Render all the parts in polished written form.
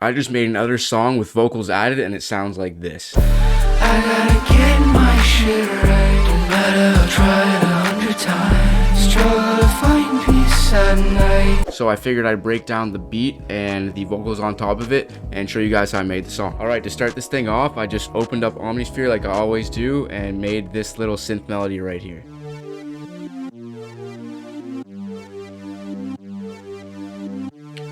I just made another song with vocals added and it sounds like this. I gotta get my shit right. No matter I try it 100 times, struggle to find peace at night. So I figured I'd break down the beat and the vocals on top of it and show you guys how I made the song. Alright, to start this thing off, I just opened up Omnisphere like I always do and made this little synth melody right here.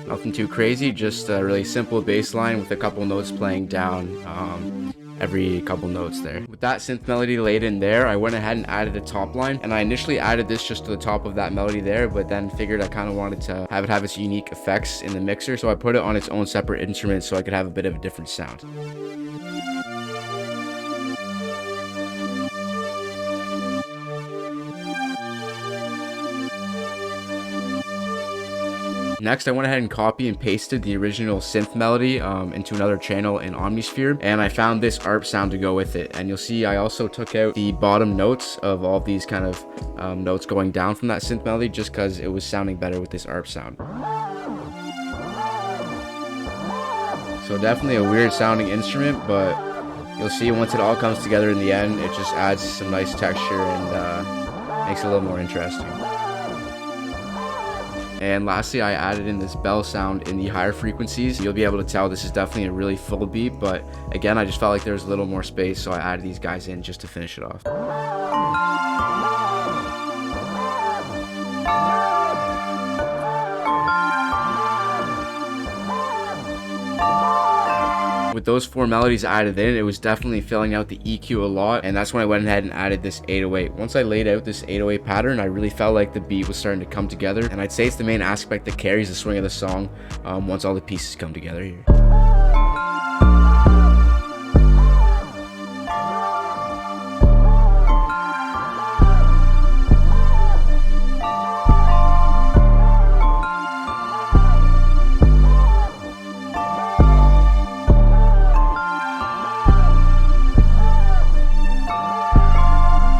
Nothing too crazy, just a really simple bass line with a couple notes playing down every couple notes there. With that synth melody laid in there, I went ahead and added a top line, and I initially added this just to the top of that melody there, but then figured I kind of wanted to have it have its unique effects in the mixer, so I put it on its own separate instrument so I could have a bit of a different sound. Next, I went ahead and copy and pasted the original synth melody into another channel in Omnisphere, and I found this ARP sound to go with it. And you'll see I also took out the bottom notes of all these kind of notes going down from that synth melody just because it was sounding better with this ARP sound. So definitely a weird sounding instrument, but you'll see once it all comes together in the end, it just adds some nice texture and makes it a little more interesting. And lastly, I added in this bell sound in the higher frequencies. You'll be able to tell this is definitely a really full beat, but again, I just felt like there was a little more space, so I added these guys in just to finish it off. With those four melodies added in, it was definitely filling out the EQ a lot, and that's when I went ahead and added this 808. Once I laid out this 808 pattern, I really felt like the beat was starting to come together, and I'd say it's the main aspect that carries the swing of the song once all the pieces come together here.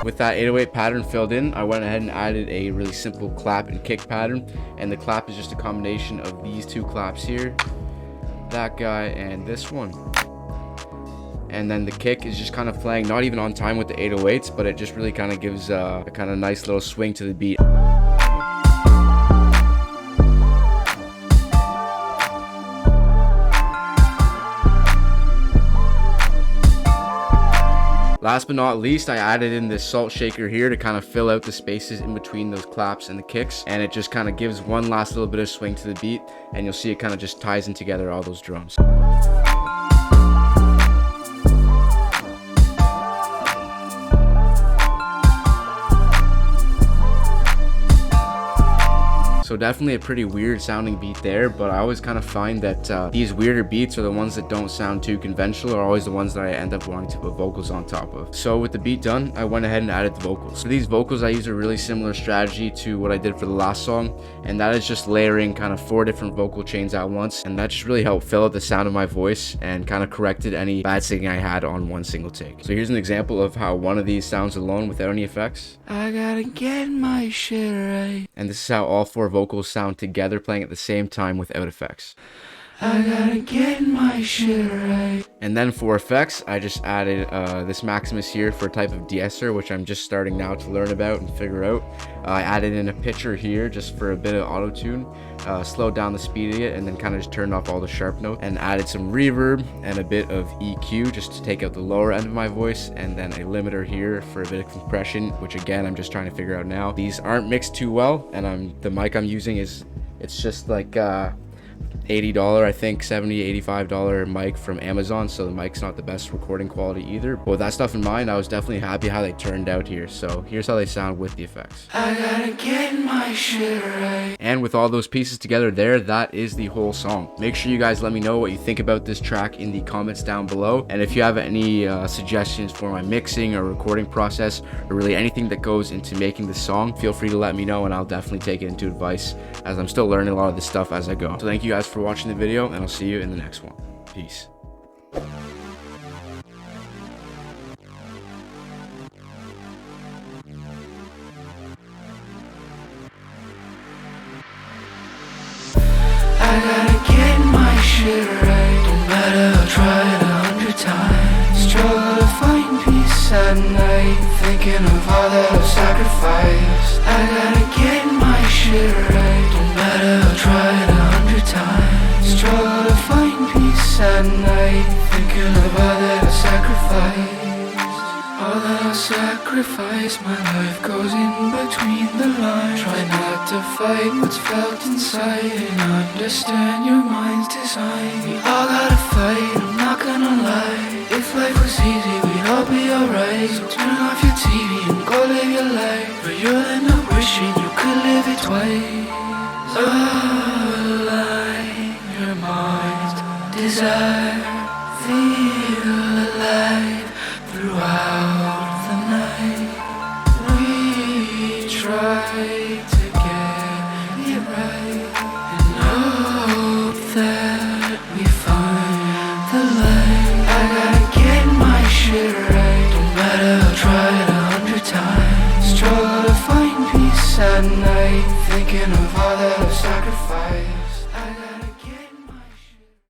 With that 808 pattern filled in, I went ahead and added a really simple clap and kick pattern, and the clap is just a combination of these two claps here, that guy and this one. And then the kick is just kind of playing not even on time with the 808s, but it just really kind of gives a kind of nice little swing to the beat. Last but not least, I added in this salt shaker here to kind of fill out the spaces in between those claps and the kicks, and it just kind of gives one last little bit of swing to the beat, and you'll see it kind of just ties in together all those drums. So definitely a pretty weird sounding beat there, but I always kind of find that these weirder beats are the ones that don't sound too conventional, are always the ones that I end up wanting to put vocals on top of. So with the beat done, I went ahead and added the vocals. For these vocals, I use a really similar strategy to what I did for the last song, and that is just layering kind of 4 different vocal chains at once, and that just really helped fill out the sound of my voice and kind of corrected any bad singing I had on one single take. So here's an example of how one of these sounds alone without any effects. I gotta get my shit right. And this is how all 4 vocals sound together playing at the same time without effects. I gotta get my shit right. And then for effects, I just added this Maximus here for a type of de-esser, which I'm just starting now to learn about and figure out. I added in a pitcher here just for a bit of auto-tune, slowed down the speed of it, and then kind of just turned off all the sharp notes, and added some reverb and a bit of EQ just to take out the lower end of my voice, and then a limiter here for a bit of compression, which again, I'm just trying to figure out now. These aren't mixed too well, and the mic I'm using it's just like $80, I think $70, $85 mic from Amazon, so the mic's not the best recording quality either. But with that stuff in mind, I was definitely happy how they turned out here. So here's how they sound with the effects. I gotta get my shit right. And with all those pieces together there, that is the whole song. Make sure you guys let me know what you think about this track in the comments down below, and if you have any suggestions for my mixing or recording process, or really anything that goes into making this song, feel free to let me know and I'll definitely take it into advice, as I'm still learning a lot of this stuff as I go. So thank you guys for watching the video, and I'll see you in the next one. Peace. I gotta get my shit right. peace at night, thinking of all that I sacrificed. All that I sacrifice, my life goes in between the lines. Try not to fight what's felt inside and understand your mind's design. We all gotta fight, I'm not gonna lie. If life was easy, we'd all be alright. So turn off your TV and go live your life, but you'll end up wishing you could live it twice. Align your mind's desire, feel alive throughout the night. We try to get it right and hope that we find the light. I gotta get my shit right, no matter I'll try it 100 times. Struggle to find peace at night, thinking of all that I've sacrificed. I gotta